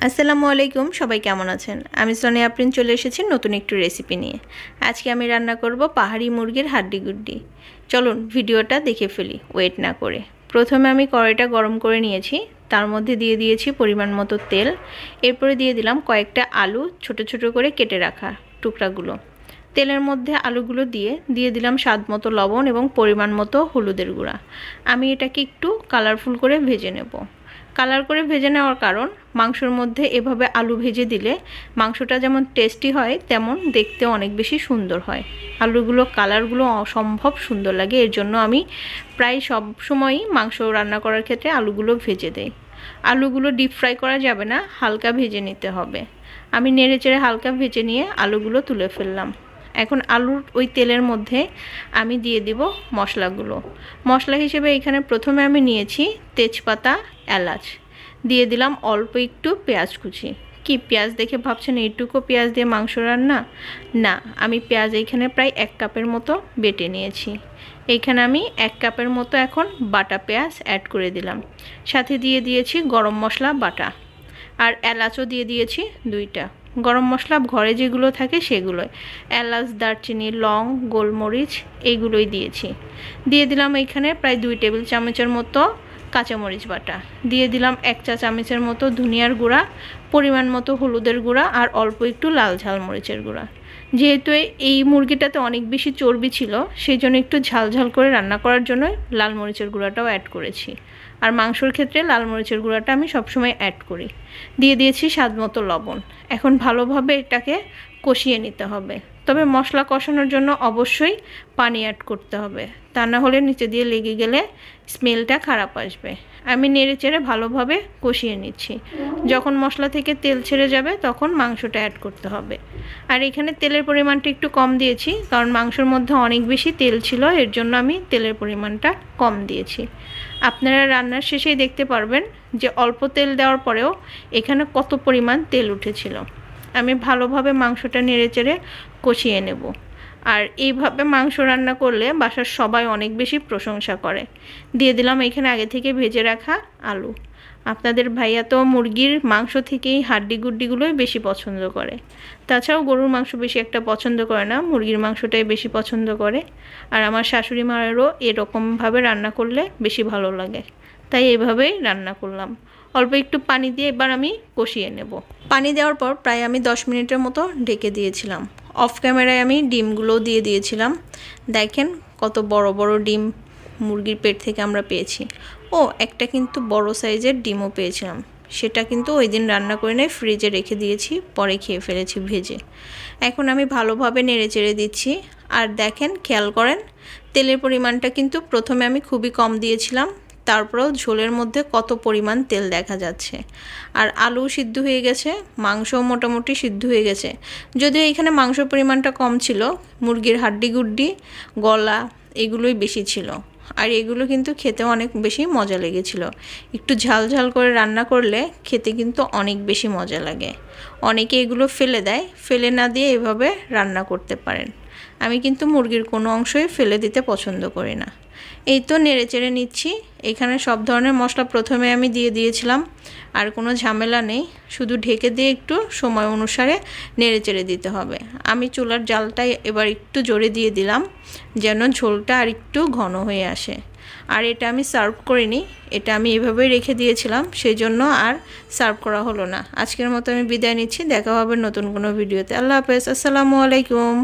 আসসালামু আলাইকুম, সবাই কেমন আছেন? আমি সোনিয়া আফরিন চলে এসেছি নতুন একটু রেসিপি নিয়ে। আজকে আমি রান্না করব পাহাড়ি মুরগির হাড্ডি গুড্ডি। চলুন ভিডিওটা দেখে ফেলি ওয়েট না করে। প্রথমে আমি কড়াইটা গরম করে নিয়েছি, তার মধ্যে দিয়ে দিয়েছি পরিমাণ মতো তেল। এরপরে দিয়ে দিলাম কয়েকটা আলু ছোট ছোট করে কেটে রাখা টুকরাগুলো। তেলের মধ্যে আলুগুলো দিয়ে দিলাম স্বাদ মতো লবণ এবং পরিমাণ মতো হলুদের গুঁড়া। আমি এটাকে একটু কালারফুল করে ভেজে নেব। কালার করে ভেজে নেওয়ার কারণ, মাংসর মধ্যে এভাবে আলু ভেজে দিলে মাংসটা যেমন টেস্টি হয় তেমন দেখতে অনেক বেশি সুন্দর হয়। আলুগুলো কালারগুলো অসম্ভব সুন্দর লাগে, এর জন্য আমি প্রায় সব সময়ই মাংস রান্না করার ক্ষেত্রে আলুগুলো ভেজে দেই। আলুগুলো ডিপ ফ্রাই করা যাবে না, হালকা ভেজে নিতে হবে। আমি নেড়েচেড়ে হালকা ভেজে নিয়ে আলুগুলো তুলে ফেললাম। এখন আলুর ওই তেলের মধ্যে আমি দিয়ে দিব মশলাগুলো। মশলা হিসেবে এখানে প্রথমে আমি নিয়েছি তেজপাতা, এলাচ, দিয়ে দিলাম অল্প একটু পেঁয়াজ কুচি। কি পেঁয়াজ দেখে ভাবছেন এইটুকু পেঁয়াজ দিয়ে মাংস রান্না? না, আমি পেঁয়াজ এইখানে প্রায় 1 কাপের মতো বেটে নিয়েছি। এইখানে আমি 1 কাপের মতো এখন বাটা পেঁয়াজ অ্যাড করে দিলাম। সাথে দিয়ে দিয়েছি গরম মশলা বাটা, আর এলাচও দিয়ে দিয়েছি 2টা। গরম মশলা ঘরে যেগুলো থাকে সেগুলোই, এলাচ, দারচিনি, লং, গোলমরিচ এইগুলোই দিয়েছি। দিয়ে দিলাম এইখানে প্রায় 2 টেবিল চামচের মতো কাঁচামরিচ বাটা। দিয়ে দিলাম 1 চা চামচের মতো ধনিয়ার গুঁড়া, পরিমাণ মতো হলুদের গুঁড়া আর অল্প একটু লাল ঝাল মরিচের গুঁড়া। যেহেতু এই মুরগিটাতে অনেক বেশি চর্বি ছিল, সেই জন্য একটু ঝাল ঝাল করে রান্না করার জন্য লাল মরিচের গুঁড়াটাও অ্যাড করেছি। আর মাংসর ক্ষেত্রে লাল মরিচের গুঁড়াটা আমি সবসময় অ্যাড করি। দিয়ে দিয়েছি স্বাদ মতো লবণ। এখন ভালোভাবে এটাকে কষিয়ে নিতে হবে। তবে মশলা কষানোর জন্য অবশ্যই পানি অ্যাড করতে হবে, তা না হলে নিচে দিয়ে লেগে গেলে স্মেলটা খারাপ আসবে। আমি নেড়েচেড়ে ভালোভাবে কষিয়ে নিচ্ছি। যখন মশলা থেকে তেল ছেড়ে যাবে তখন মাংসটা অ্যাড করতে হবে। আর এখানে তেলের পরিমাণটা একটু কম দিয়েছি, কারণ মাংসের মধ্যে অনেক বেশি তেল ছিল, এর জন্য আমি তেলের পরিমাণটা কম দিয়েছি। আপনারা রান্নার শেষেই দেখতে পারবেন যে অল্প তেল দেওয়ার পরেও এখানে কত পরিমাণ তেল উঠেছিল। আমি ভালোভাবে মাংসটা নেড়েচেড়ে কষিয়ে নেব। আর এইভাবে মাংস রান্না করলে বাসার সবাই অনেক বেশি প্রশংসা করে। দিয়ে দিলাম এখানে আগে থেকে ভেজে রাখা আলু। আপনাদের ভাইয়া তো মুরগির মাংস থেকেই হাড্ডি গুড্ডিগুলোই বেশি পছন্দ করে। তাছাড়াও গরুর মাংস বেশি একটা পছন্দ করে না, মুরগির মাংসটাই বেশি পছন্দ করে। আর আমার শাশুড়ি মায়েরও এরকমভাবে রান্না করলে বেশি ভালো লাগে, তাই এভাবেই রান্না করলাম। অল্প একটু পানি দিয়ে এবার আমি কষিয়ে নেব। পানি দেওয়ার পর প্রায় আমি 10 মিনিটের মতো ঢেকে দিয়েছিলাম। অফ ক্যামেরায় আমি ডিমগুলোও দিয়ে দিয়েছিলাম। দেখেন কত বড় বড় ডিম মুরগির পেট থেকে আমরা পেয়েছি। একটা কিন্তু বড় সাইজের ডিমও পেয়েছিলাম, সেটা কিন্তু ওই দিন রান্না করে নিয়ে ফ্রিজে রেখে দিয়েছি, পরে খেয়ে ফেলেছি ভেজে। এখন আমি ভালোভাবে নেড়ে চেড়ে দিচ্ছি। আর দেখেন, খেয়াল করেন, তেলের পরিমাণটা কিন্তু প্রথমে আমি খুবই কম দিয়েছিলাম, তারপরেও ঝোলের মধ্যে কত পরিমাণ তেল দেখা যাচ্ছে। আর আলু সিদ্ধ হয়ে গেছে, মাংসও মোটামুটি সিদ্ধ হয়ে গেছে। যদিও এখানে মাংসর পরিমাণটা কম ছিল, মুরগির হাড্ডি গুড্ডি, গলা এগুলোই বেশি ছিল। আর এগুলো কিন্তু খেতে অনেক বেশি মজা লেগেছিল। একটু ঝাল ঝাল করে রান্না করলে খেতে কিন্তু অনেক বেশি মজা লাগে। অনেকে এগুলো ফেলে দেয়, ফেলে না দিয়ে এভাবে রান্না করতে পারেন। আমি কিন্তু মুরগির কোনো অংশই ফেলে দিতে পছন্দ করি না। এই তো নেড়েচেড়ে নিচ্ছি। এখানে সব ধরনের মশলা প্রথমে আমি দিয়ে দিয়েছিলাম, আর কোনো ঝামেলা নেই। শুধু ঢেকে দিয়ে একটু সময় অনুসারে নেড়েচেড়ে দিতে হবে। আমি চুলার জালটা এবার একটু জোরে দিয়ে দিলাম, যেন ঝোলটা আর একটু ঘন হয়ে আসে। আর এটা আমি সার্ভ করিনি, এটা আমি এভাবেই রেখে দিয়েছিলাম, সেই জন্য আর সার্ভ করা হলো না। আজকের মতো আমি বিদায় নিচ্ছি, দেখা হবে নতুন কোনো ভিডিওতে। আল্লাহ হাফেজ, আসসালামু আলাইকুম।